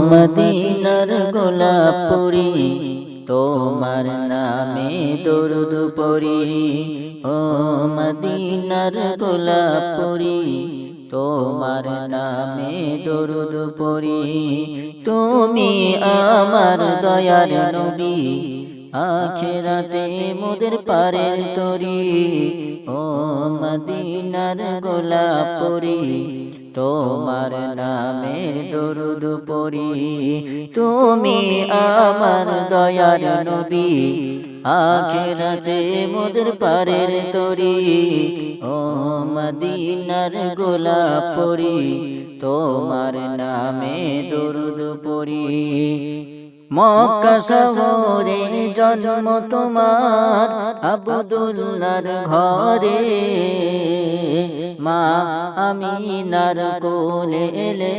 মদিনার গোলাপ পরি তোমার নামে দরুদ পরি ও মদিনার গোলাপ পরি তোমার নামে দরুদ পরি তুমি আমার দয়ার নবী আখিরাতে মোদের পারের তরি ও মদিনার গোলাপ পরি তোমার নামে দরুদ পরি তুমি আমার দয়ার নবী আখিরাতে মোদের পারের তরি ও মদিনার গোলাপ পরি তোমার নামে দরুদ পরি মক্কা শহরে জন্ম তোমার আব্দুল্লাহর ঘরে মা আমিনার কোলে এলে